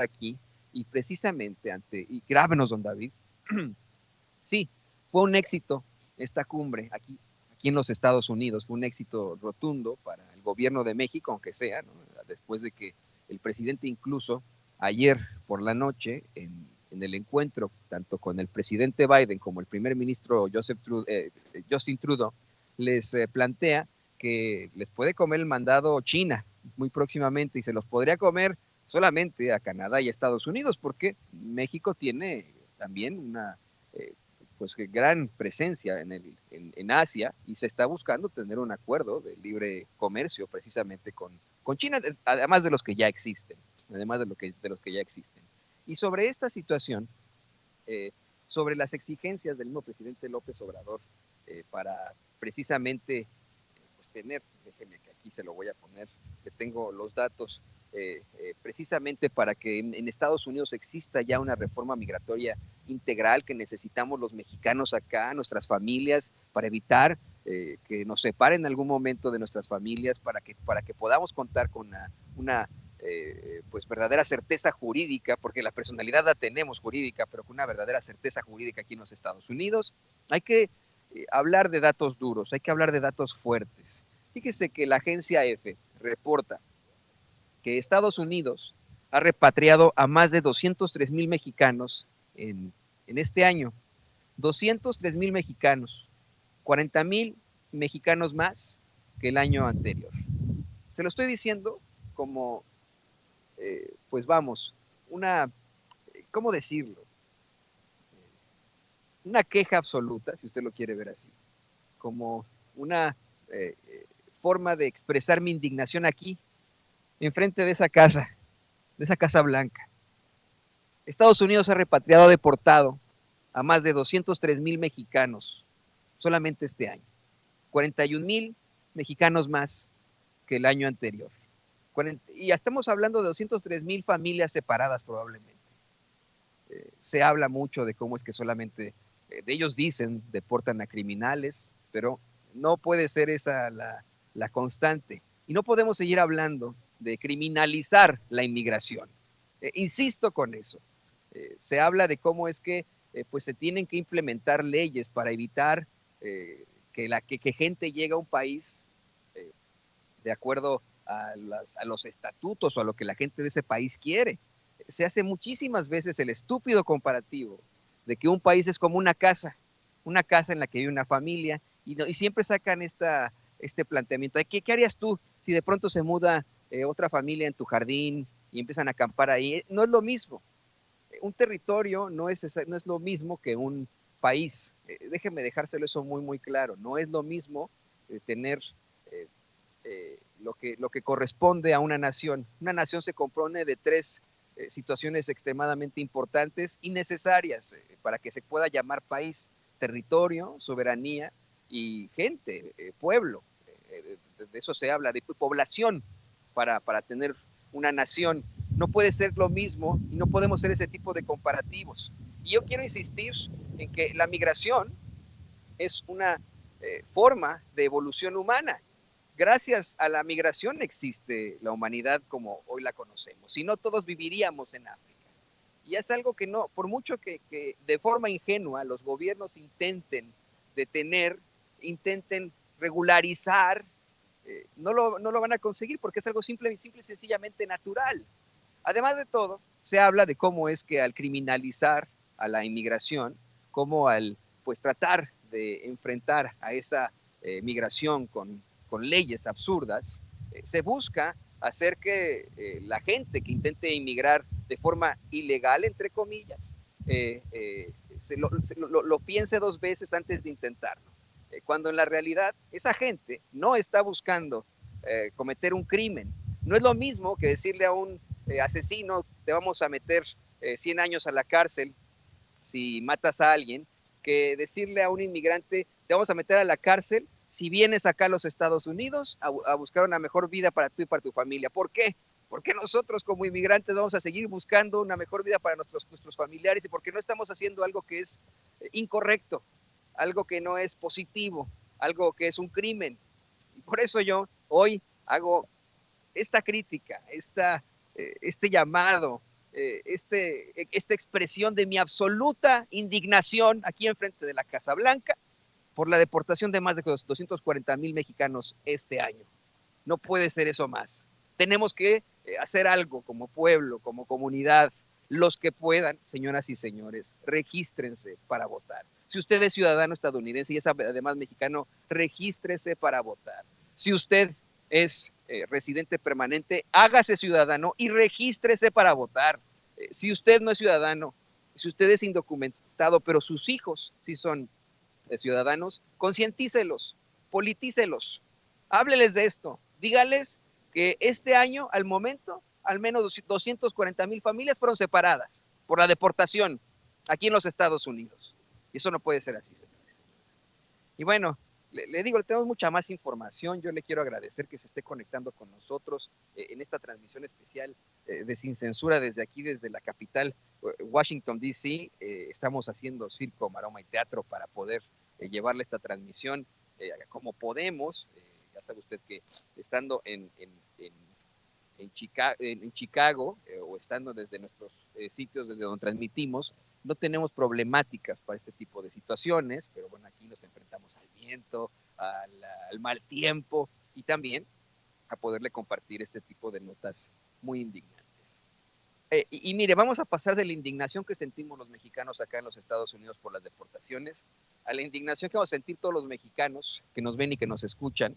aquí y precisamente y grábenos, don David, sí, fue un éxito esta cumbre aquí en los Estados Unidos, fue un éxito rotundo para el gobierno de México, aunque sea, ¿no? Después de que el presidente incluso ayer por la noche en el encuentro tanto con el presidente Biden como el primer ministro Justin Trudeau les plantea que les puede comer el mandado China muy próximamente y se los podría comer solamente a Canadá y a Estados Unidos, porque México tiene también una eh, pues gran presencia en Asia y se está buscando tener un acuerdo de libre comercio precisamente con China, además de los que ya existen, además de los que ya existen. Y sobre esta situación, eh, sobre las exigencias del mismo presidente López Obrador para precisamente pues tener, déjeme que aquí se lo voy a poner, que tengo los datos, precisamente para que en Estados Unidos exista ya una reforma migratoria integral que necesitamos los mexicanos acá, nuestras familias, para evitar que nos separen en algún momento de nuestras familias, para que podamos contar con una pues verdadera certeza jurídica, porque la personalidad la tenemos jurídica, pero con una verdadera certeza jurídica aquí en los Estados Unidos. Hay que hablar de datos duros, hay que hablar de datos fuertes. Fíjese que la agencia EFE reporta que Estados Unidos ha repatriado a más de 203,000 mexicanos en este año. 203,000 mexicanos, 40,000 mexicanos más que el año anterior. Se lo estoy diciendo como, pues vamos, ¿cómo decirlo? Una queja absoluta, si usted lo quiere ver así, como una eh, forma de expresar mi indignación aquí, enfrente de esa casa blanca. Estados Unidos ha repatriado, deportado a más de 203,000 mexicanos solamente este año. 41,000 mexicanos más que el año anterior. Y ya estamos hablando de 203,000 familias separadas probablemente. Se habla mucho de cómo es que solamente de ellos dicen deportan a criminales, pero no puede ser esa la constante. Y no podemos seguir hablando de criminalizar la inmigración. Insisto con eso. Se habla de cómo es que pues se tienen que implementar leyes para evitar que gente llegue a un país eh, de acuerdo a los estatutos o a lo que la gente de ese país quiere. Se hace muchísimas veces el estúpido comparativo de que un país es como una casa en la que vive una familia, y siempre sacan este planteamiento de ¿qué harías tú si de pronto se muda otra familia en tu jardín y empiezan a acampar ahí? No es lo mismo. Un territorio no es lo mismo que un país. Déjeme dejárselo eso muy, muy claro. No es lo mismo tener eh, lo que corresponde a una nación. Una nación se compone de tres situaciones extremadamente importantes y necesarias para que se pueda llamar país: territorio, soberanía y gente, pueblo. De eso se habla, de población para tener una nación. No puede ser lo mismo y no podemos hacer ese tipo de comparativos. Y yo quiero insistir en que la migración es una forma de evolución humana. Gracias a la migración existe la humanidad como hoy la conocemos. Si no, todos viviríamos en África. Y es algo que no, por mucho que de forma ingenua los gobiernos intenten detener, intenten regularizar, no lo van a conseguir porque es algo simple y sencillamente natural. Además de todo, se habla de cómo es que al criminalizar a la inmigración, como al pues tratar de enfrentar a esa migración con leyes absurdas, se busca hacer que la gente que intente inmigrar de forma ilegal, entre comillas, lo piense dos veces antes de intentarlo. Cuando en la realidad esa gente no está buscando cometer un crimen. No es lo mismo que decirle a un asesino, te vamos a meter 100 años a la cárcel si matas a alguien, que decirle a un inmigrante, te vamos a meter a la cárcel si vienes acá a los Estados Unidos a buscar una mejor vida para tú y para tu familia. ¿Por qué? Porque nosotros como inmigrantes vamos a seguir buscando una mejor vida para nuestros familiares, y porque no estamos haciendo algo que es incorrecto, algo que no es positivo, algo que es un crimen. Y por eso yo hoy hago esta crítica, este llamado esta expresión de mi absoluta indignación aquí enfrente de la Casa Blanca por la deportación de más de 240,000 mexicanos este año. No puede ser eso más. Tenemos que hacer algo como pueblo, como comunidad. Los que puedan, señoras y señores, regístrense para votar. Si usted es ciudadano estadounidense y es además mexicano, regístrese para votar. Si usted es residente permanente, hágase ciudadano y regístrese para votar. Si usted no es ciudadano, si usted es indocumentado, pero sus hijos sí son ciudadanos, concientícelos, politícelos, hábleles de esto, dígales que este año, al momento, al menos 240,000 familias fueron separadas por la deportación aquí en los Estados Unidos. Y eso no puede ser así, señores. Y bueno, le digo, tenemos mucha más información. Yo le quiero agradecer que se esté conectando con nosotros en esta transmisión especial de Sin Censura desde aquí, desde la capital, Washington, D.C. Estamos haciendo circo, maroma y teatro para poder llevarle esta transmisión como podemos. Ya sabe usted que estando en Chicago o estando desde nuestros sitios desde donde transmitimos, no tenemos problemáticas para este tipo de situaciones, pero bueno, aquí nos enfrentamos al viento, al mal tiempo y también a poderle compartir este tipo de notas muy indignantes. Y mire, vamos a pasar de la indignación que sentimos los mexicanos acá en los Estados Unidos por las deportaciones, a la indignación que vamos a sentir todos los mexicanos que nos ven y que nos escuchan,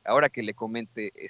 ahora que le comente